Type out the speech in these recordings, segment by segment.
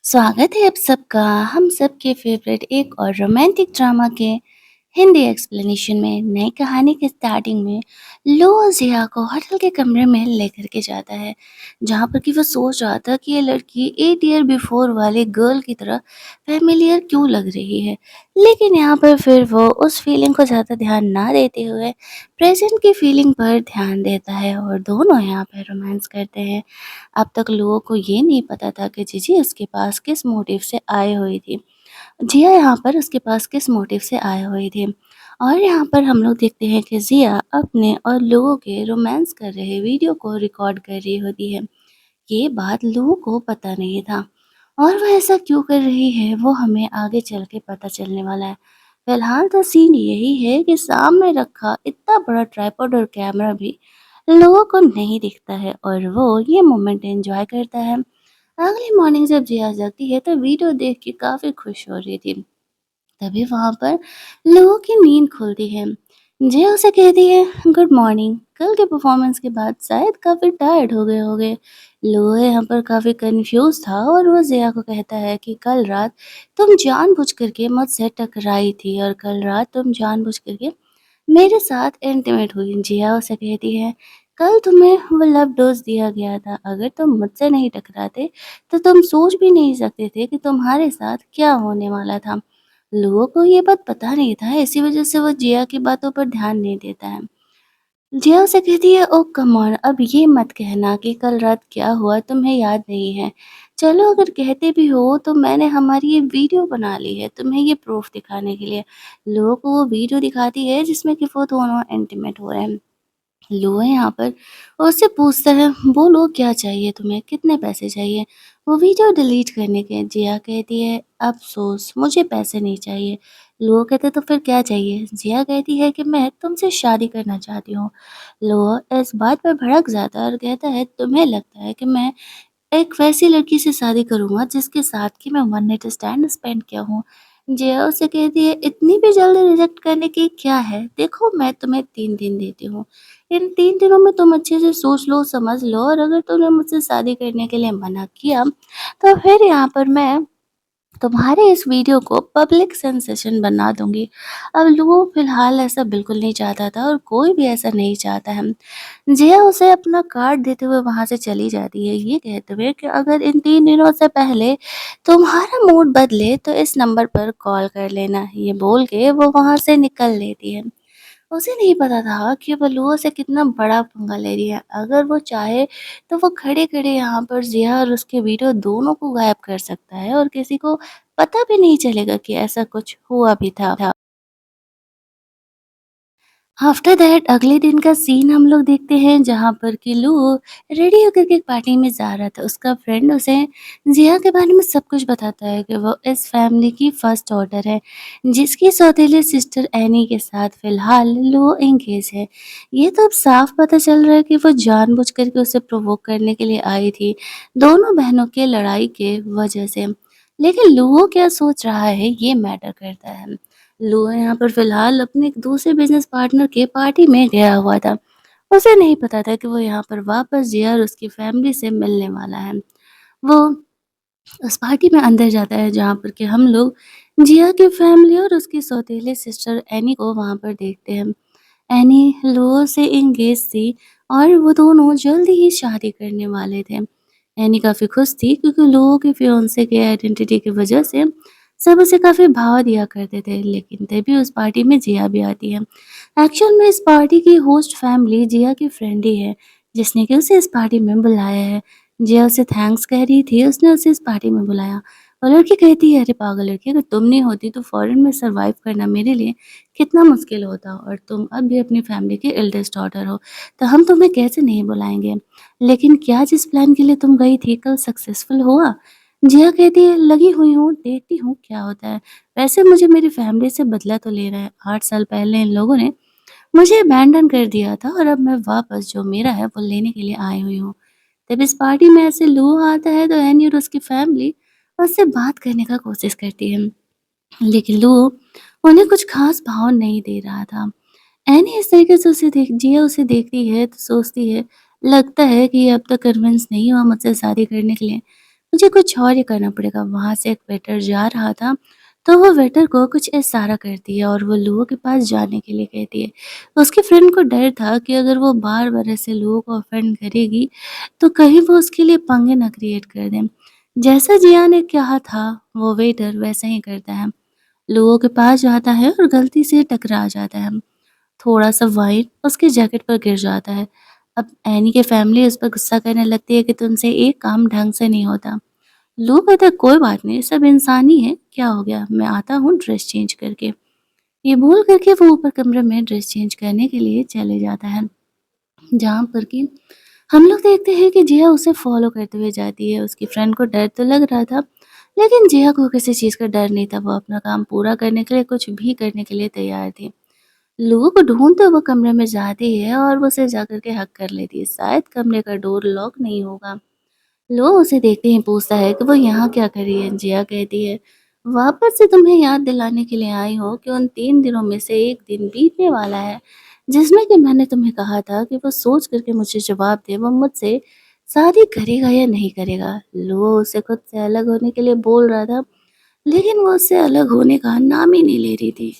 स्वागत है आप सबका हम सबके फेवरेट एक और रोमांटिक ड्रामा के हिंदी एक्सप्लेनेशन में। नई कहानी के स्टार्टिंग में लो जिया को होटल के कमरे में लेकर के जाता है, जहाँ पर कि वो सोच रहा था कि ये लड़की 8 ईयर बिफोर वाली गर्ल की तरह फेमिलियर क्यों लग रही है। लेकिन यहाँ पर फिर वो उस फीलिंग को ज़्यादा ध्यान ना देते हुए प्रेजेंट की फीलिंग पर ध्यान देता है और दोनों यहाँ पर रोमांस करते हैं। अब तक लोगों को ये नहीं पता था कि जीजी उसके पास किस मोटिव से आई हुई थी। जिया यहाँ पर उसके पास किस मोटिव से आए हुए थे। और यहाँ पर हम लोग देखते हैं कि जिया अपने और लोगों के रोमांस कर रहे वीडियो को रिकॉर्ड कर रही होती है। ये बात लोगों को पता नहीं था और वह ऐसा क्यों कर रही है वो हमें आगे चल के पता चलने वाला है। फिलहाल तो सीन यही है कि सामने रखा इतना बड़ा ट्राइपॉड और कैमरा भी लोगों को नहीं दिखता है और वो ये मोमेंट एंजॉय करता है। अगली मॉर्निंग जब जिया जागती है तो वीडियो देख के काफी खुश हो रही थी। तभी वहां पर लोगों की नींद खुलती है। जिया उसे कहती है गुड मॉर्निंग, कल के परफॉर्मेंस के बाद शायद काफी टायर्ड हो गए होगे। लो यहाँ पर काफी कंफ्यूज था और वो जिया को कहता है कि कल रात तुम जानबूझ करके मुझसे टकराई थी और कल रात तुम जानबूझ करके मेरे साथ इंटीमेट हुई। जिया उसे कहती है कल तुम्हें वो लव डोज दिया गया था, अगर तुम मुझसे नहीं टकराते तो तुम सोच भी नहीं सकते थे कि तुम्हारे साथ क्या होने वाला था। लोगों को ये बात पता नहीं था, इसी वजह से वो जिया की बातों पर ध्यान नहीं देता है। जिया उसे कहती है ओ कम ऑन, अब ये मत कहना कि कल रात क्या हुआ तुम्हें याद नहीं है। चलो अगर कहते भी हो तो मैंने हमारी ये वीडियो बना ली है तुम्हें ये प्रूफ दिखाने के लिए। लोगों को वो वीडियो दिखाती है जिसमें कि वो दोनों इंटीमेट हो रहे हैं। लो है यहाँ पर और उससे पूछता है बोलो क्या चाहिए तुम्हें, कितने पैसे चाहिए वो वीडियो डिलीट करने के। जिया कहती है अफसोस मुझे पैसे नहीं चाहिए। लो कहते तो फिर क्या चाहिए। जिया कहती है कि मैं तुमसे शादी करना चाहती हूँ। लो इस बात पर भड़क जाता है और कहता है तुम्हें लगता है कि मैं एक वैसी लड़की से शादी करूँगा जिसके साथ कि मैं वन नाइट स्टैंड स्पेंड किया हूँ। जया उससे कहती है इतनी भी जल्दी रिजेक्ट करने की क्या है, देखो मैं तुम्हें 3 दिन देती हूँ। इन 3 दिनों में तुम अच्छे से सोच लो समझ लो और अगर तुमने मुझसे शादी करने के लिए मना किया तो फिर यहाँ पर मैं तुम्हारे इस वीडियो को पब्लिक सेंसेशन बना दूंगी। अब लोग फिलहाल ऐसा बिल्कुल नहीं चाहता था और कोई भी ऐसा नहीं चाहता है। जिया उसे अपना कार्ड देते हुए वहां से चली जाती है, ये कहते हुए कि अगर इन 3 दिनों से पहले तुम्हारा मूड बदले तो इस नंबर पर कॉल कर लेना। ये बोल के वो वहां से निकल लेती है। उसे नहीं पता था कि वो लोगों से कितना बड़ा पंगा ले रही है। अगर वो चाहे तो वो खड़े-खड़े यहाँ पर ज़िया और उसके वीडियो दोनों को गायब कर सकता है और किसी को पता भी नहीं चलेगा कि ऐसा कुछ हुआ भी था। आफ्टर दैट अगले दिन का सीन हम लोग देखते हैं जहाँ पर कि लू रेडी होकर के एक पार्टी में जा रहा था। उसका फ्रेंड उसे जिया के बारे में सब कुछ बताता है कि वो इस फैमिली की फर्स्ट डॉटर है जिसकी सौतेली सिस्टर एनी के साथ फिलहाल लू एंगेज है। ये तो अब साफ पता चल रहा है कि वो जानबूझ करके उसे प्रोवोक करने के लिए आई थी, दोनों बहनों के लड़ाई के वजह से। लेकिन लू क्या सोच रहा है ये मैटर करता है। लू यहाँ पर फिलहाल अपने एक दूसरे बिजनेस पार्टनर के पार्टी में गया हुआ था। उसे नहीं पता था कि वो यहाँ पर वापस जिया और उसकी फैमिली से मिलने वाला है। वो उस पार्टी में अंदर जाता है जहाँ पर कि हम लोग जिया की फैमिली और उसकी सौतेली सिस्टर एनी को वहाँ पर देखते हैं। एनी लुओ से एंगेज थी और वो दोनों जल्दी ही शादी करने वाले थे। एनी काफ़ी खुश थी क्योंकि लुओ के फियोंसे के आइडेंटिटी की वजह से सब उसे काफ़ी भाव दिया करते थे। लेकिन तभी उस पार्टी में जिया भी आती है। एक्चुअल में इस पार्टी की होस्ट फैमिली जिया की फ्रेंड ही है जिसने कि उसे इस पार्टी में बुलाया है। जिया उसे थैंक्स कह रही थी, उसने उसे इस पार्टी में बुलाया। और लड़की कहती है अरे पागल लड़की, अगर तुम नहीं होती तो फॉरेन में सर्वाइव करना मेरे लिए कितना मुश्किल होता और तुम अब भी अपनी फैमिली की एल्डेस्ट डॉटर हो, तो हम तुम्हें कैसे नहीं बुलाएँगे। लेकिन क्या जिस प्लान के लिए तुम गई थी कल सक्सेसफुल हुआ? जिया कहती है लगी हुई हूँ, देखती हूँ क्या होता है। वैसे मुझे मेरी फैमिली से बदला तो लेना है। 8 साल पहले इन लोगों ने मुझे अबैंडन कर दिया था और अब मैं वापस जो मेरा है वो लेने के लिए आई हुई हूँ। तब इस पार्टी में ऐसे लू आता है तो एनी और उसकी फैमिली उससे बात करने का कोशिश करती है। लेकिन लू उन्हें कुछ खास भाव नहीं दे रहा था। एनी इस तरीके से उसे देख जिया उसे देखती है तो सोचती है लगता है कि ये अब तक कन्विंस नहीं हुआ मुझसे शादी करने के लिए। मुझे कुछ और ही करना पड़ेगा। वहाँ से एक वेटर जा रहा था, तो वो वेटर को कुछ इशारा करती है और वो लोगों के पास जाने के लिए कहती है। उसके फ्रेंड को डर था कि अगर वो बार-बार ऐसे लोगों को ऑफेंड करेगी, तो कहीं वो उसके लिए पंगे ना क्रिएट कर दें। जैसा जिया ने कहा था, वो वेटर वैसा ही करता है। लोगों के पास जाता है और गलती से टकरा जाता है। थोड़ा-सा वाइन उसके जैकेट पर गिर जाता है। अब एनी की फैमिली उस पर गुस्सा करने लगती है कि तुमसे एक काम ढंग से नहीं होता। लोग कहते हैं कोई बात नहीं, सब इंसान ही है, क्या हो गया, मैं आता हूँ ड्रेस चेंज करके। ये बोल करके वो ऊपर कमरे में ड्रेस चेंज करने के लिए चले जाता है, जहाँ पर कि हम लोग देखते हैं कि जिया उसे फॉलो करते हुए जाती है। उसकी फ्रेंड को डर तो लग रहा था, लेकिन जिया को किसी चीज़ का डर नहीं था। वो अपना काम पूरा करने के लिए कुछ भी करने के लिए तैयार थी। लोगों को ढूँढते वो कमरे में जाती है और वो उसे जाकर के हग कर लेती है। शायद कमरे का डोर लॉक नहीं होगा। लोग उसे देखते ही पूछता है कि वो यहाँ क्या कर रही है? जिया कहती है, वापस से तुम्हें याद दिलाने के लिए आई हूँ कि उन 3 दिनों में से 1 दिन बीतने वाला है, जिसमें कि मैंने तुम्हें कहा था कि वो सोच कर के मुझे जवाब दे, वो मुझसे शादी करेगा या नहीं करेगा। लो उसे खुद से अलग होने के लिए बोल रहा था, लेकिन वो उससे अलग होने का नाम ही नहीं ले रही थी।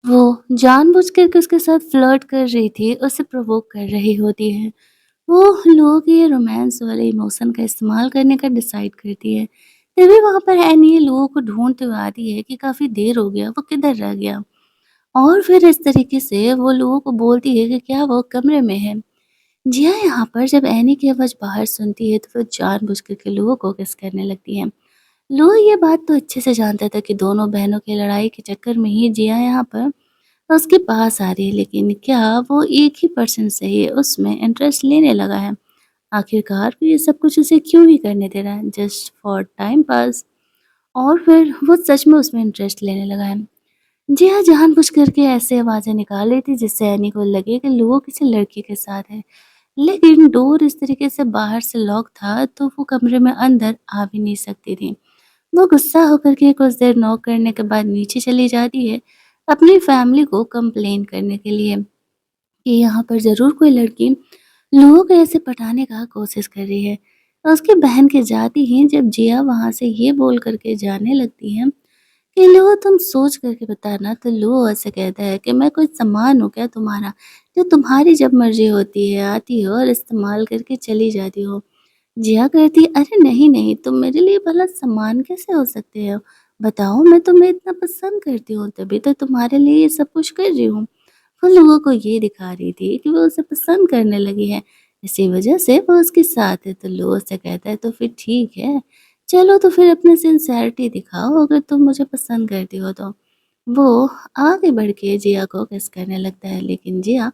वो जानबूझकर के उसके साथ फ्लर्ट कर रही थी, उसे प्रोवोक कर रही होती है। वो लोगों के रोमांस वाले इमोशन का इस्तेमाल करने का डिसाइड करती है। तभी वहाँ पर एनी लोगों को ढूँढते हुए आती है कि काफ़ी देर हो गया, वो किधर रह गया? और फिर इस तरीके से वो लोगों को बोलती है कि क्या वो कमरे में है। जी हाँ, यहाँ पर जब एनी की आवाज़ बाहर सुनती है तो वो जानबूझकर के लोगों को किस करने लगती है। लोग ये बात तो अच्छे से जानते थे कि दोनों बहनों की लड़ाई के चक्कर में ही जिया यहाँ पर उसके पास आ रही है, लेकिन क्या वो एक ही पर्सन से ही उसमें इंटरेस्ट लेने लगा है? आखिरकार वो ये सब कुछ उसे क्यों ही करने दे रहा है, जस्ट फॉर टाइम पास? और फिर वो सच में उसमें इंटरेस्ट लेने लगा है। जी हाँ, जानबूझ करके ऐसे आवाज़ें निकाल रही थी जिससे एनी को लगे कि वो किसी लड़की के साथ है। लेकिन डोर इस तरीके से बाहर से लॉक था तो वो कमरे में अंदर आ भी नहीं सकती थी। वो गुस्सा होकर के कुछ देर नॉक करने के बाद नीचे चली जाती है, अपनी फैमिली को कंप्लेन करने के लिए कि यहाँ पर ज़रूर कोई लड़की लोगों को ऐसे पटाने का कोशिश कर रही है। उसकी बहन के जाती ही जब जिया वहाँ से ये बोल करके जाने लगती है कि लो तुम सोच करके बताना, तो लो ऐसे कहता है कि मैं कोई सामान हूँ क्या तुम्हारा, जो तुम्हारी जब मर्जी होती है आती हो और इस्तेमाल करके चली जाती हो। जिया कहती है, अरे नहीं नहीं, तुम मेरे लिए भला सामान कैसे हो सकते हो? बताओ, मैं तुम्हें इतना पसंद करती हूँ तभी तो तुम्हारे लिए ये सब कुछ कर रही हूँ। वो लोगों को ये दिखा रही थी कि वो उसे पसंद करने लगी है, इसी वजह से वो उसके साथ है। तो लो उससे कहता है तो फिर ठीक है, चलो तो फिर अपनी सिंसेरिटी दिखाओ अगर तुम मुझे पसंद करती हो तो। वो आगे बढ़ के जिया को किस करने लगता है, लेकिन जिया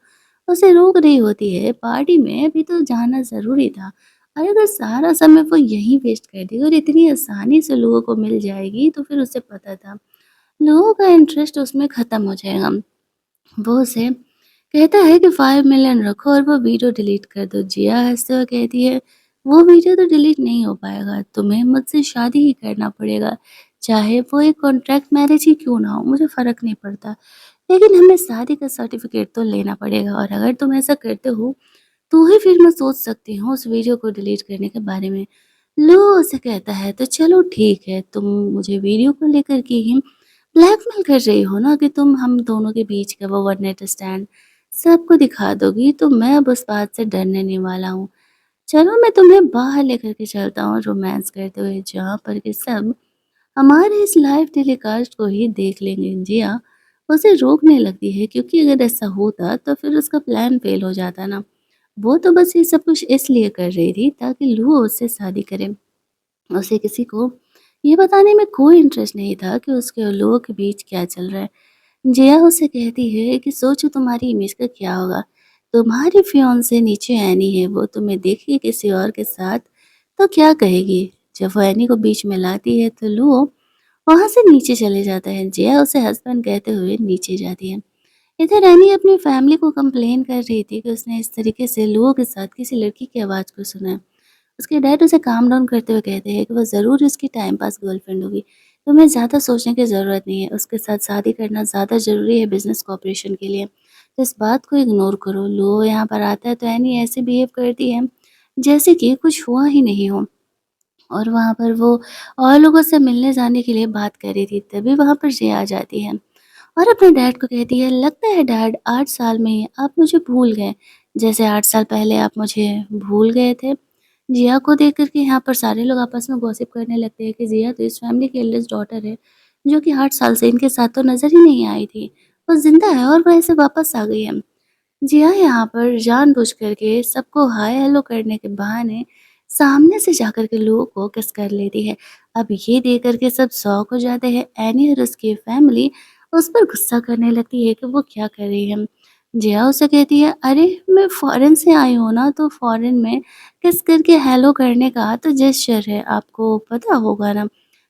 उसे रोक रही होती है, पार्टी में भी तो जाना ज़रूरी था। और अगर सारा समय वो यहीं वेस्ट कर देगी और इतनी आसानी से लोगों को मिल जाएगी तो फिर उसे पता था, लोगों का इंटरेस्ट उसमें ख़त्म हो जाएगा। वो उसे कहता है कि 5 मिलियन रखो और वो वीडियो डिलीट कर दो। जिया हँसते हुए कहती है, वो वीडियो तो डिलीट नहीं हो पाएगा, तुम्हें मुझसे शादी ही करना पड़ेगा। चाहे वो एक कॉन्ट्रैक्ट मैरिज ही क्यों ना हो, मुझे फ़र्क नहीं पड़ता। लेकिन हमें शादी का सर्टिफ़िकेट तो लेना पड़ेगा और अगर तुम ऐसा करते हो, तो ही फिर मैं सोच सकती हूँ उस वीडियो को डिलीट करने के बारे में। लो उसे कहता है, तो चलो ठीक है, तुम मुझे वीडियो को लेकर के ही ब्लैकमेल कर रही हो ना कि तुम हम दोनों के बीच का वो वन नाइट स्टैंड सबको दिखा दोगी, तो मैं अब उस बात से डरने नहीं वाला हूँ। चलो मैं तुम्हें बाहर लेकर के चलता हूँ रोमांस करते हुए, जहाँ पर के सब हमारे इस लाइव टेलीकास्ट को ही देख लेंगे। जिया उसे रोकने लगती है क्योंकि अगर ऐसा होता तो फिर उसका प्लान फेल हो जाता ना। वो तो बस ये सब कुछ इसलिए कर रही थी ताकि लूहो उससे शादी करे। उसे किसी को ये बताने में कोई इंटरेस्ट नहीं था कि उसके और लोगों के बीच क्या चल रहा है। जिया उसे कहती है कि सोचो तुम्हारी इमेज का क्या होगा। तुम्हारी फियांसे नीचे एनी है, वो तुम्हें देखेगी किसी और के साथ तो क्या कहेगी? जब वो एनी को बीच में लाती है तो लुओ वहाँ से नीचे चले जाता है। जिया उसे हस्बैंड कहते हुए नीचे जाती है। इधर एनी अपनी फैमिली को कंप्लेन कर रही थी कि उसने इस तरीके से लुओ के साथ किसी लड़की की आवाज़ को सुना है। उसके डैड उसे काम डाउन करते हुए कहते हैं कि वो ज़रूर उसकी टाइम पास गर्लफ्रेंड होगी। तुम्हें ज़्यादा सोचने की ज़रूरत नहीं है, उसके साथ शादी करना ज़्यादा ज़रूरी है बिज़नेस कोऑपरेशन के लिए। तो इस बात को इग्नोर करो। लो यहाँ पर आता है तो एनी ऐसे बिहेव करती है जैसे कि कुछ हुआ ही नहीं हो। और वहाँ पर वो और लोगों से मिलने जाने के लिए बात कर रही थी, तभी वहाँ पर जिया आ जाती है और अपने डैड को कहती है, "लगता है डैड 8 साल में ही आप मुझे भूल गए, जैसे 8 साल पहले आप मुझे भूल गए थे।" जिया को देख कर के यहाँ पर सारे लोग आपस में गॉसिप करने लगते हैं कि जिया तो इस फैमिली की एल्डेस्ट डॉटर है, जो कि 8 साल से इनके साथ तो नज़र ही नहीं आई थी। वो ज़िंदा है और वो ऐसे वापस आ गई है। जी हाँ, यहाँ पर जानबूझ कर के सबको हाय हेलो करने के बहाने सामने से जाकर के लोगों को किस कर लेती है। अब ये देख कर के सब शॉक हो जाते हैं। एनी और उसकी फैमिली उस पर गुस्सा करने लगती है कि वो क्या कर रही है। जिया उसे कहती है, अरे मैं फॉरेन से आई हूँ ना, तो फॉरेन में किस करके हेलो करने का तो जेस्चर है, आपको पता होगा ना।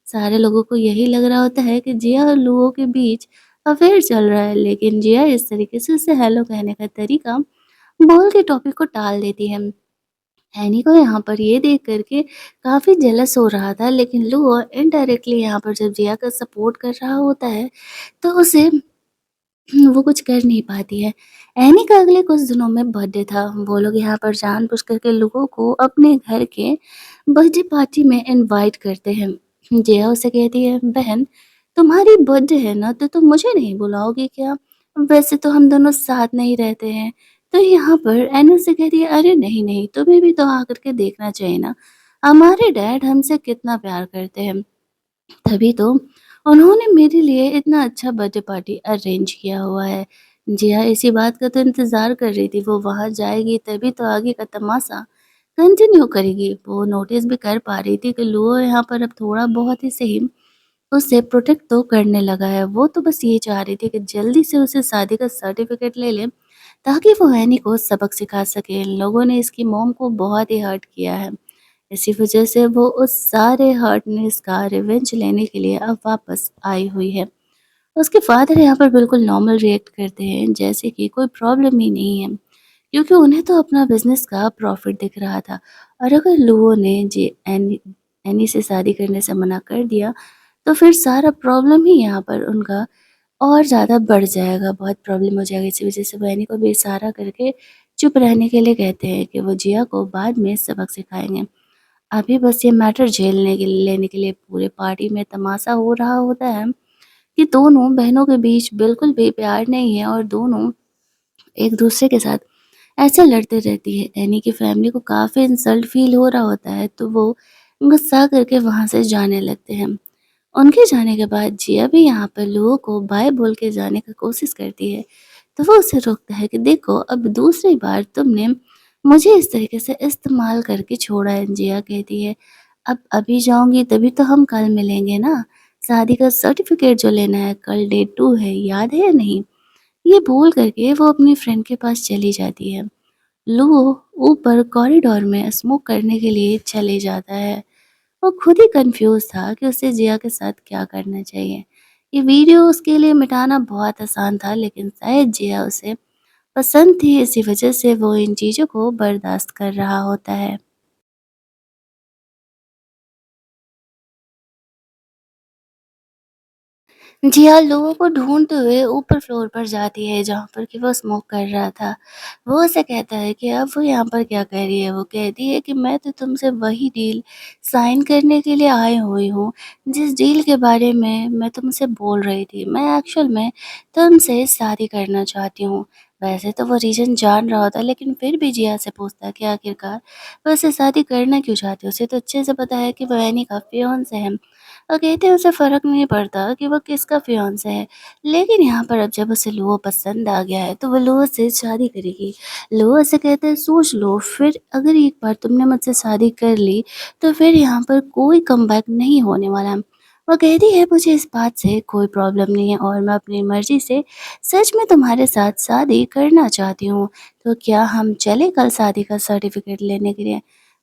सारे लोगों को यही लग रहा होता है कि जिया और लोगों के बीच अफ़ेयर चल रहा है, लेकिन जिया इस तरीके से उसे हेलो कहने का तरीका बोल के टॉपिक को टाल देती है। एनी को यहाँ पर ये देख कर के काफ़ी जेलस हो रहा था, लेकिन लुओ इनडायरेक्टली यहाँ पर जब जिया का सपोर्ट कर रहा होता है, तो उसे वो कुछ कर नहीं पाती है। एनी का अगले कुछ दिनों में बर्थडे था। वो लोग यहाँ पर जानबूझ कर के लोगों को अपने घर के बर्थडे पार्टी में इनवाइट करते हैं। जया उसे कहती है, बहन तुम्हारी बर्थडे है ना, तो तुम मुझे नहीं बुलाओगी क्या? वैसे तो हम दोनों साथ नहीं रहते हैं। तो यहाँ पर एनी उसे कहती है, अरे नहीं नहीं, तुम्हें भी तो आकर के देखना चाहिए ना, हमारे डैड हमसे कितना प्यार करते हैं। तभी तो उन्होंने मेरे लिए इतना अच्छा बर्थडे पार्टी अरेंज किया हुआ है। जी हाँ, इसी बात का तो इंतज़ार कर रही थी। वो वहाँ जाएगी तभी तो आगे का तमाशा कंटिन्यू करेगी। वो नोटिस भी कर पा रही थी कि लुओ यहाँ पर अब थोड़ा बहुत ही सही उसे प्रोटेक्ट तो करने लगा है। वो तो बस ये चाह रही थी कि जल्दी से उसे शादी का सर्टिफ़िकेट ले ले, ताकि वो एनी को सबक सिखा सके। इन लोगों ने इसकी मॉम को बहुत ही हर्ट किया है। इसी वजह से वो उस सारे हर्टनेस का रिवेंज लेने के लिए अब वापस आई हुई है। उसके फादर यहाँ पर बिल्कुल नॉर्मल रिएक्ट करते हैं, जैसे कि कोई प्रॉब्लम ही नहीं है, क्योंकि उन्हें तो अपना बिजनेस का प्रॉफिट दिख रहा था। और अगर लोगों ने जी एनी एनी से शादी करने से मना कर दिया, तो फिर सारा प्रॉब्लम ही यहाँ पर उनका और ज़्यादा बढ़ जाएगा, बहुत प्रॉब्लम हो जाएगी। इसी वजह से वो एनी को भी इशारा करके चुप रहने के लिए कहते हैं कि वो जिया को बाद में सबक सिखाएंगे। अभी बस ये मैटर झेलने के लिए लेने के लिए पूरे पार्टी में तमाशा हो रहा होता है कि दोनों बहनों के बीच बिल्कुल भी प्यार नहीं है और दोनों एक दूसरे के साथ ऐसे लड़ते रहती है। एनी की फैमिली को काफ़ी इंसल्ट फील हो रहा होता है, तो वो गुस्सा करके वहाँ से जाने लगते हैं। उनके जाने के बाद जिया भी यहाँ पर लोगों को बाय बोल के जाने की कोशिश करती है, तो वो उसे रोकता है कि देखो अब दूसरी बार तुमने मुझे इस तरीके से इस्तेमाल करके छोड़ा है। जिया कहती है, अब अभी जाऊँगी तभी तो हम कल मिलेंगे ना, शादी का सर्टिफ़िकेट जो लेना है कल डे 2 है, याद है या नहीं? ये बोल करके वो अपनी फ्रेंड के पास चली जाती है। लुओ ऊपर कॉरिडोर में स्मोक करने के लिए चले जाता है। वो खुद ही कंफ्यूज था कि उसे जिया के साथ क्या करना चाहिए। ये वीडियो उसके लिए मिटाना बहुत आसान था, लेकिन शायद जिया उसे पसंद थी, इसी वजह से वो इन चीज़ों को बर्दाश्त कर रहा होता है। जिया लोगों को ढूँढते हुए ऊपर फ्लोर पर जाती है, जहाँ पर कि वो स्मोक कर रहा था। वो उसे कहता है कि अब वो यहाँ पर क्या कर रही है? वो कहती है कि मैं तो तुमसे वही डील साइन करने के लिए आई हुई हूँ, जिस डील के बारे में मैं तुमसे बोल रही थी। मैं एक्चुअल में तुमसे शादी करना चाहती हूँ। वैसे तो वो रीज़न जान रहा होता है, लेकिन फिर भी जिया से पूछता है कि आखिरकार वो उससे शादी करना क्यों चाहती है? उसे तो अच्छे से पता है कि वो एनी का फियांसे है। वो कहते हैं उसे फ़र्क नहीं पड़ता कि वो किसका फियांसे है, लेकिन यहाँ पर अब जब उसे लुओ पसंद आ गया है, तो वो लुओ से शादी करेगी। लुओ से कहते हैं, सोच लो, फिर अगर एक बार तुमने मुझसे शादी कर ली, तो फिर यहाँ पर कोई कमबैक नहीं होने वाला। वो कहती है, मुझे इस बात से कोई प्रॉब्लम नहीं है और मैं अपनी मर्ज़ी से सच में तुम्हारे साथ शादी करना चाहती हूँ। तो क्या हम चलें कल शादी का सर्टिफ़िकेट लेने के लिए?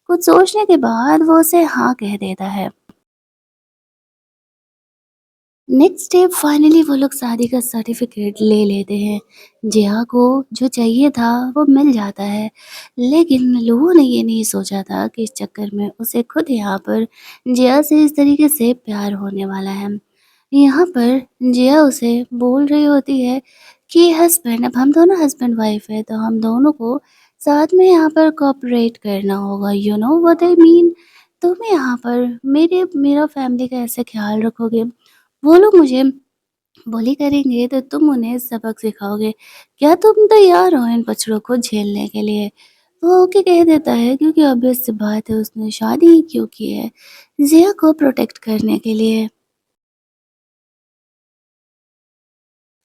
कुछ सोचने के बाद वो उसे हाँ कह देता है। नेक्स्ट डे फाइनली वो लोग शादी का सर्टिफिकेट ले लेते हैं। जिया को जो चाहिए था वो मिल जाता है, लेकिन लोगों ने ये नहीं सोचा था कि इस चक्कर में उसे खुद यहाँ पर जिया से इस तरीके से प्यार होने वाला है। यहाँ पर जिया उसे बोल रही होती है कि हस्बैंड, अब हम दोनों हस्बैंड वाइफ है, तो हम दोनों को साथ में यहाँ पर कोऑपरेट करना होगा, you know what I mean. तुम यहाँ पर मेरा फैमिली का ऐसे ख़्याल रखोगे, वो लोग मुझे बुली करेंगे तो तुम उन्हें सबक सिखाओगे। क्या तुम तैयार हो इन पचड़ों को झेलने के लिए? वो ओके कह देता है क्योंकि ऑब्वियस सी बात है, उसने शादी ही क्यों की है? ज़िया को प्रोटेक्ट करने के लिए।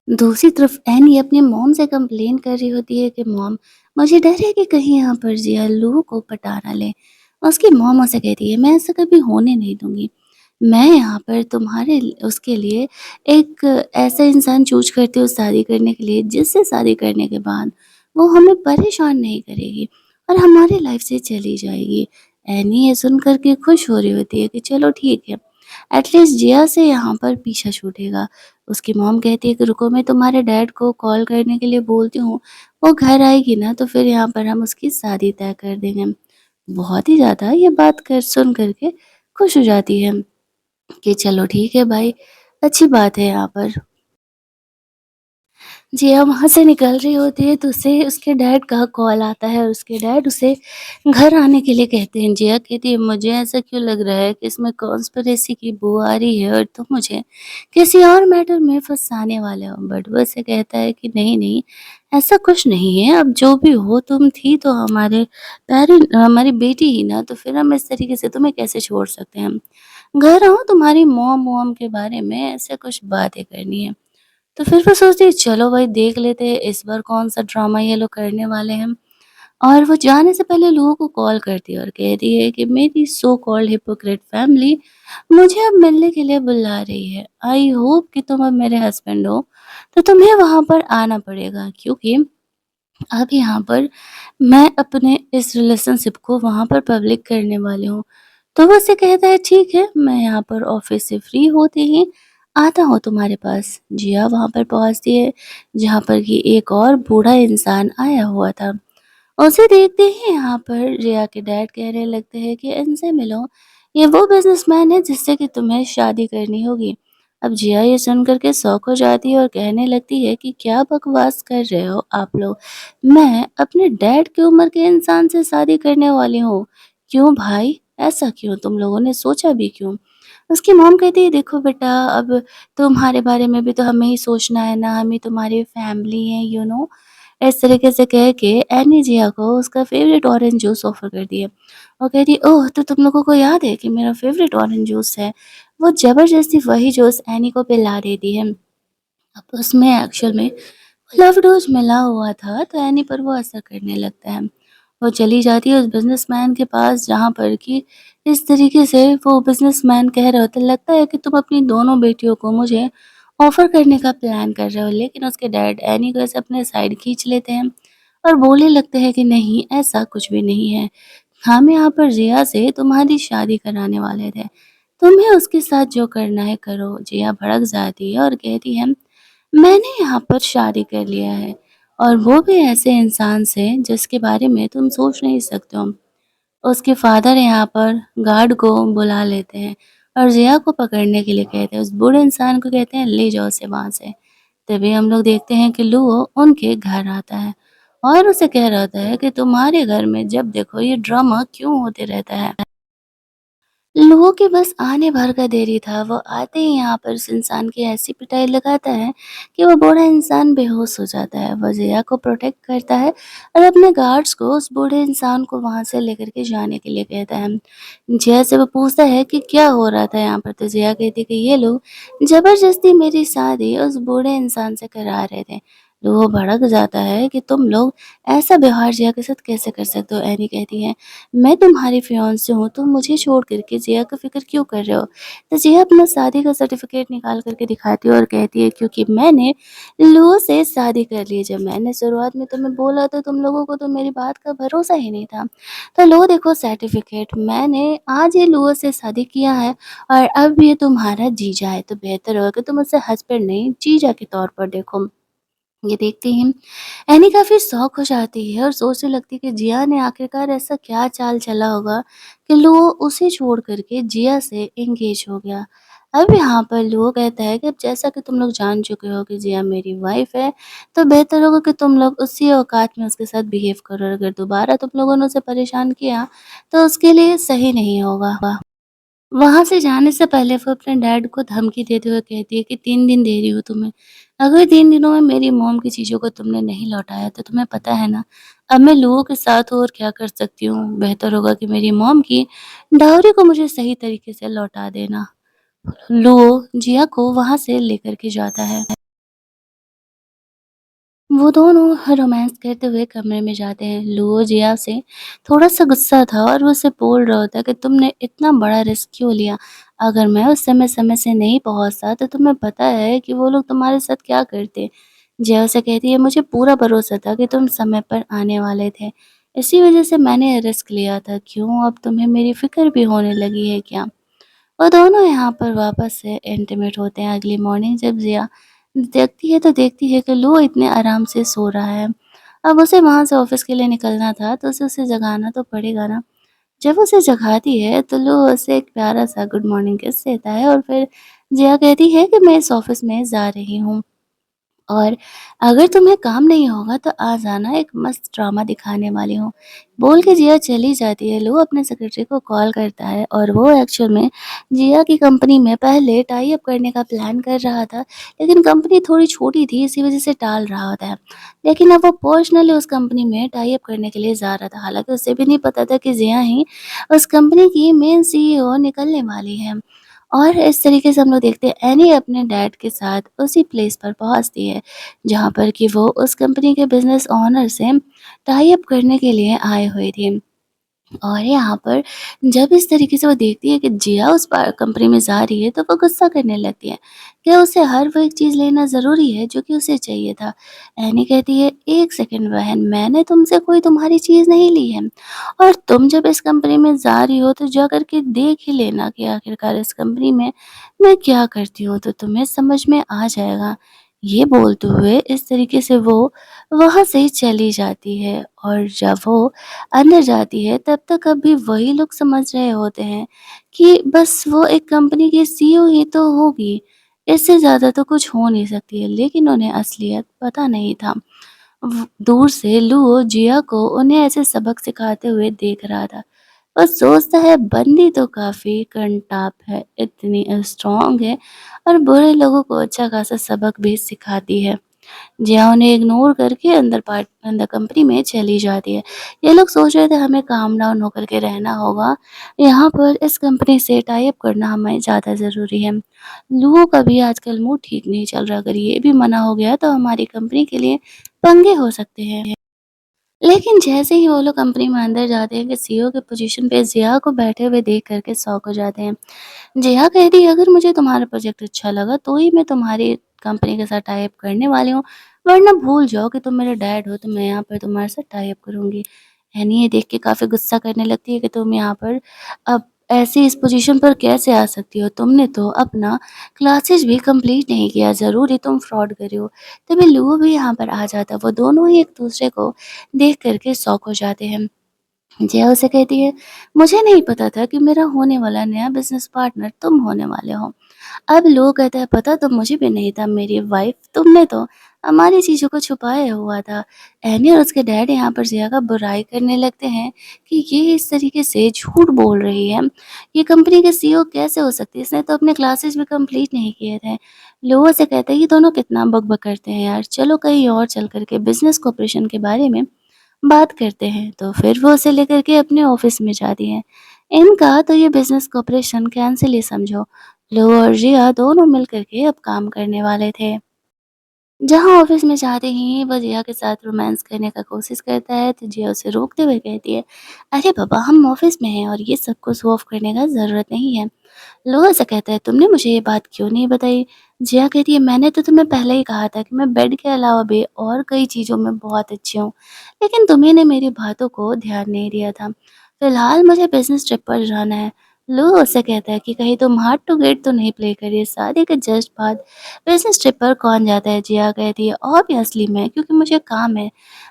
दूसरी तरफ एनी अपनी मॉम से कंप्लेन कर रही होती है कि मॉम, मुझे डर है कि कहीं यहाँ पर ज़िया लू को पटा ना ले। उसकी मॉम उसे कहती है, मैं ऐसा कभी होने नहीं दूँगी। मैं यहाँ पर उसके लिए एक ऐसा इंसान चूज़ करती हूँ शादी करने के लिए, जिससे शादी करने के बाद वो हमें परेशान नहीं करेगी और हमारी लाइफ से चली जाएगी। एनी ये सुनकर के खुश हो रही होती है कि चलो ठीक है, एटलीस्ट जिया से यहाँ पर पीछा छूटेगा। उसकी मॉम कहती है कि रुको, मैं तुम्हारे डैड को कॉल करने के लिए बोलती हूँ, वो घर आएगी ना तो फिर यहाँ पर हम उसकी शादी तय कर देंगे। बहुत ही ज़्यादा ये बात कर सुन कर के खुश हो जाती है कि चलो ठीक है भाई, अच्छी बात है यहाँ पर। जिया वहाँ से निकल रही होती है तो उसे उसके डैड का कॉल आता है और उसके डैड उसे घर आने के लिए कहते हैं। जिया कहती है, मुझे ऐसा क्यों लग रहा है कि इसमें कॉन्स्पिरेसी की बू आ रही है और तुम मुझे किसी और मैटर में फँसाने वाले हो। बट वो उसे कहता है कि नहीं, नहीं, ऐसा कुछ नहीं है। अब जो भी हो, तुम थी तो हमारी बेटी ही ना, तो फिर हम इस तरीके से तुम्हें कैसे छोड़ सकते हैं? घर आओ, तुम्हारी मॉम-वॉम के बारे में ऐसे कुछ बातें करनी है। तो फिर वो सोचती है चलो भाई देख लेते हैं इस बार कौन-सा ड्रामा ये लोग करने वाले हैं। और वो जाने से पहले लोगों को कॉल करती है और कहती है कि मेरी सो कॉल्ड हिपोक्रेट फैमिली मुझे अब मिलने के लिए बुला रही है। आई होप कि तुम अब मेरे हस्बैंड हो, तो तुम्हें वहाँ पर आना पड़ेगा क्योंकि अब यहाँ पर मैं अपने इस रिलेशनशिप को वहाँ पर पब्लिक करने वाली हूँ। तो वो उससे कहता है ठीक है, मैं यहाँ पर ऑफ़िस से फ्री होते ही आता हूँ तुम्हारे पास। जिया वहाँ पर पहुँचती है जहाँ पर कि एक और बूढ़ा इंसान आया हुआ था। उसे देखते ही यहाँ पर जिया के डैड कहने लगते हैं कि इनसे मिलो, ये वो बिज़नेसमैन है जिससे कि तुम्हें शादी करनी होगी। अब जिया ये सुन कर के शॉक हो जाती है और कहने लगती है कि क्या बकवास कर रहे हो आप लोग? मैं अपने डैड की उम्र के इंसान से शादी करने वाली हूँ। क्यों भाई? ऐसा क्यों? तुम लोगों ने सोचा भी क्यों? उसकी मॉम कहती है देखो बेटा, अब तुम्हारे बारे में भी तो हमें ही सोचना है ना, हम ही तुम्हारी फैमिली हैं, यू नो। इस तरीके से कह के एनी जिया को उसका फ़ेवरेट ऑरेंज जूस ऑफ़र कर दिया। वो कहती है ओह! तो तुम लोगों को याद है कि मेरा फ़ेवरेट ऑरेंज जूस है। वो ज़बरदस्ती वही जूस एनी को पिला देती है। अब उसमें एक्चुअल में लव डोज़ मिला हुआ था, तो एनी पर वो असर करने लगता है। वो चली जाती है उस बिज़नेसमैन के पास जहाँ पर कि इस तरीके से वो बिज़नेसमैन कह रहे होते, लगता है कि तुम अपनी दोनों बेटियों को मुझे ऑफ़र करने का प्लान कर रहे हो। लेकिन उसके डैड एनी को ऐसे अपने साइड खींच लेते हैं और बोलने लगते हैं कि नहीं, ऐसा कुछ भी नहीं है। हम यहाँ पर जिया से तुम्हारी शादी कराने वाले थे। तुम्हें उसके साथ जो करना है करो। जिया भड़क जाती है और कहती है मैंने यहाँ पर शादी कर लिया है और वो भी ऐसे इंसान से जिसके बारे में तुम सोच नहीं सकते हो। उसके फादर यहाँ पर गार्ड को बुला लेते हैं और जिया को पकड़ने के लिए कहते हैं। उस बूढ़े इंसान को कहते हैं ले जाओ उसे वहाँ से। तभी हम लोग देखते हैं कि लूओ उनके घर आता है और उसे कह रहा होता है कि तुम्हारे घर में जब देखो ये ड्रामा क्यों होते रहता है। लोगों के बस आने भर का देरी था, वो आते ही यहाँ पर उस इंसान की ऐसी पिटाई लगाता है कि वो बूढ़ा इंसान बेहोश हो जाता है। वो ज़िया को प्रोटेक्ट करता है और अपने गार्ड्स को उस बूढ़े इंसान को वहाँ से लेकर के जाने के लिए कहता है। ज़िया से वो पूछता है कि क्या हो रहा था यहाँ पर, तो ज़िया कहती है कि ये लोग ज़बरदस्ती मेरी शादी उस बूढ़े इंसान से करा रहे थे। तो वो भड़क जाता है कि तुम लोग ऐसा व्यवहार ज़िया के साथ कैसे कर सकते हो? एनी कहती है मैं तुम्हारी फियांसे हूँ, तुम मुझे छोड़ कर के जिया का फ़िक्र क्यों कर रहे हो? तो जिया अपना शादी का सर्टिफ़िकेट निकाल कर के दिखाती है और कहती है क्योंकि मैंने लूओ से शादी कर ली। जब मैंने शुरुआत में तुम्हें बोला तो तुम लोगों को तो मेरी बात का भरोसा ही नहीं था। तो लो देखो सर्टिफ़िकेट, मैंने आज ही लूओ से शादी किया है और अब ये तुम्हारा जीजा है, तो बेहतर होगा कि तुम उसे हस्बैंड नहीं जीजा के तौर पर देखो। ये देखते ही एनी काफ़ी शॉक हो जाती है और सोचने लगती है कि जिया ने आखिरकार ऐसा क्या चाल चला होगा कि लो उसे छोड़ कर के जिया से एंगेज हो गया। अब यहाँ पर लुओ कहता है कि अब जैसा कि तुम लोग जान चुके हो कि जिया मेरी वाइफ़ है, तो बेहतर होगा कि तुम लोग उसी औकात में उसके साथ बिहेव करो और अगर दोबारा तुम लोगों ने उसे परेशान किया, तो उसके लिए सही नहीं होगा। वहाँ से जाने से पहले वो अपने डैड को धमकी देते हुए कहती है कि 3 दिन दे रही हूँ तुम्हें। अगर 3 दिनों में मेरी मॉम की चीज़ों को तुमने नहीं लौटाया तो तुम्हें पता है ना, अब मैं लुओ के साथ और क्या कर सकती हूँ? बेहतर होगा कि मेरी मॉम की डाउरी को मुझे सही तरीके से लौटा देना। लुओ जिया को वहाँ से लेकर के जाता है। वो दोनों रोमांस करते हुए कमरे में जाते हैं। लुओ जिया से थोड़ा-सा गुस्सा था और वो उसे बोल रहा होता है कि तुमने इतना बड़ा रिस्क क्यों लिया? अगर मैं उस समय से नहीं पहुँचता तो तुम्हें पता है कि वो लोग तुम्हारे साथ क्या करते। जिया उसे कहती है मुझे पूरा भरोसा था कि तुम समय पर आने वाले थे। इसी वज़ह से मैंने ये रिस्क लिया था। क्यों अब तुम्हें मेरी फ़िक्र भी होने लगी है क्या? वो दोनों यहाँ पर वापस से इंटीमेट होते हैं। अगली मॉर्निंग जब ज़िया देखती है तो देखती है कि लो इतने आराम से सो रहा है। अब उसे वहाँ से ऑफ़िस के लिए निकलना था तो उसे जगाना तो पड़ेगा ना। जब उसे जगाती है तो लो उसे एक प्यारा-सा गुड मॉर्निंग किस देता है और फिर ज़िया कहती है कि मैं इस ऑफ़िस में जा रही हूँ। और अगर तुम्हें काम नहीं होगा तो आ जाना एक मस्त ड्रामा दिखाने वाली हूँ। बोल के जिया चली जाती है। लू अपने सेक्रेटरी को कॉल करता है और वो एक्चुअल में जिया की कंपनी में पहले टाई अप करने का प्लान कर रहा था, लेकिन कंपनी थोड़ी छोटी थी इसी वज़ह से टाल रहा होता है। लेकिन अब वो पर्सनली उस कंपनी में टाई अप करने के लिए जा रहा था। हालाँकि उसे भी नहीं पता था कि जिया ही उस कंपनी की मेन सीईओ निकलने वाली है। और इस तरीके से हम लोग देखते हैं एनी अपने डैड के साथ उसी प्लेस पर पहुँचती है, जहाँ पर कि वो उस कंपनी के बिज़नेस ओनर से टाई अप करने के लिए आए हुए थे। और यहाँ पर जब इस तरीके से वो देखती है कि जिया उस कंपनी में जा रही है तो वो गुस्सा करने लगती है कि उसे हर वो एक चीज़ लेना ज़रूरी है जो कि उसे चाहिए था। एनी कहती है एक सेकंड बहन, मैंने तुमसे कोई तुम्हारी चीज़ नहीं ली है और तुम जब इस कंपनी में जा रही हो तो जा करके देख ही लेना कि आखिरकार इस कंपनी में मैं क्या करती हूँ तो तुम्हें समझ में आ जाएगा। ये बोलते हुए इस तरीके से वो वहाँ से चली जाती है और जब वो अंदर जाती है तब तक अभी वही लोग समझ रहे होते हैं कि बस वो एक कंपनी की सीईओ ही तो होगी, इससे ज़्यादा तो कुछ हो नहीं सकती है। लेकिन उन्हें असलियत पता नहीं था। दूर से लुओ जिया को उन्हें ऐसे सबक सिखाते हुए देख रहा था। वो सोचता है बंदी तो काफ़ी कंटाप है, इतनी स्ट्रॉन्ग है और बुरे लोगों को अच्छा खासा सबक भी सिखाती है। जिया उन्हें इग्नोर करके अंदर कंपनी में चली जाती है। ये लोग सोच रहे थे हमें काम डाउन होकर के रहना होगा। यहाँ पर इस कंपनी से टाई अप करना हमें ज़्यादा ज़रूरी है। लुओ का भी आजकल मूड ठीक नहीं चल रहा, अगर ये भी मना हो गया तो हमारी कंपनी के लिए पंगे हो सकते हैं। लेकिन जैसे ही वो लोग कंपनी में अंदर जाते हैं कि सीईओ की पोजीशन पे जिया को बैठे हुए देख कर के शॉक हो जाते हैं। जिया कहती है अगर मुझे तुम्हारा प्रोजेक्ट अच्छा लगा तो ही मैं तुम्हारी कंपनी के साथ टाई अप करने वाली हूँ, वरना भूल जाओ कि तुम मेरे डैड हो तो मैं यहाँ पर तुम्हारे साथ टाई अप करूँगी। एनी ये देख के काफ़ी गुस्सा करने लगती है कि तुम यहाँ पर अब ऐसे इस पोजीशन पर कैसे आ सकती हो? तुमने तो अपना क्लासेस भी कंप्लीट नहीं किया, ज़रूर ही तुम फ्रॉड कर रही हो। तभी लूओ भी यहाँ पर आ जाता है, वो दोनों ही एक-दूसरे को देख कर के शॉक हो जाते हैं। जया उसे कहती है, "मुझे नहीं पता था कि मेरा होने वाला नया बिज़नेस पार्टनर तुम होने वाले हो।" अब लोग कहते हैं, "पता तो मुझे भी नहीं था मेरी वाइफ़, तुमने तो हमारी चीज़ों को छुपाया हुआ था।" एनी और उसके डैड यहाँ पर जया का बुराई करने लगते हैं कि ये इस तरीके से झूठ बोल रही है। ये कंपनी के सीईओ कैसे हो सकती है? इसने तो अपने क्लासेस भी कंप्लीट नहीं किए थे। लोगों से कहते हैं, "ये दोनों कितना बक-बक करते हैं यार, चलो कहीं और चल कर के बिज़नेस कोऑपरेशन के बारे में बात करते हैं।" तो फिर वो उसे लेकर के अपने ऑफ़िस में जाती हैं। इनका तो ये बिज़नेस कोऑपरेशन कैंसल ही समझो। लो और जिया दोनों मिल कर के अब काम करने वाले थे। जहाँ ऑफ़िस में जाते ही वो जिया के साथ रोमांस करने का कोशिश करता है तो जिया उसे रोकते हुए कहती है, "अरे बाबा हम ऑफ़िस में हैं और ये सब को शो ऑफ करने का ज़रूरत नहीं है।" लोहा से कहता है, "तुमने मुझे ये बात क्यों नहीं बताई?" जिया कहती है, "मैंने तो तुम्हें पहले ही कहा था कि मैं बेड के अलावा भी और कई चीज़ों में बहुत अच्छी हूँ, लेकिन तुम्ही ने मेरी बातों को ध्यान नहीं दिया था। फिलहाल मुझे बिज़नेस ट्रिप पर जाना है, लो उससे कहता है कि कहीं तुम हार्ड टू गेट तो नहीं प्ले करिए, शादी के जस्ट बाद बिजनेस ट्रिप पर कौन जाता है। जिया कहती है ऑब्वियसली मैं, क्योंकि मुझे काम है,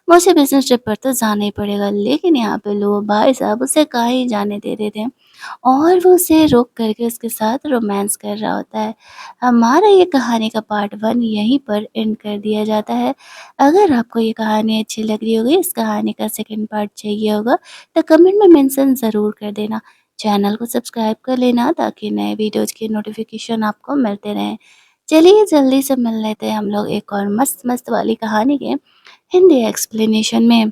मुझे बिजनेस ट्रिप पर तो जाना ही पड़ेगा। लेकिन यहाँ पे लो भाई साहब उसे कहीं जाने दे रहे थे और वो उसे रोक करके उसके साथ रोमांस कर रहा होता है। हमारा ये कहानी का पार्ट 1 यहीं पर एंड कर दिया जाता है। अगर आपको ये कहानी अच्छी लग रही होगी, इस कहानी का सेकंड पार्ट चाहिए होगा, तो कमेंट में मेंशन ज़रूर कर देना। चैनल को सब्सक्राइब कर लेना ताकि नए वीडियोज़ के नोटिफिकेशन आपको मिलते रहें। चलिए जल्दी से मिल लेते हैं हम लोग एक और मस्त-मस्त वाली कहानी के हिंदी एक्सप्लेनेशन में।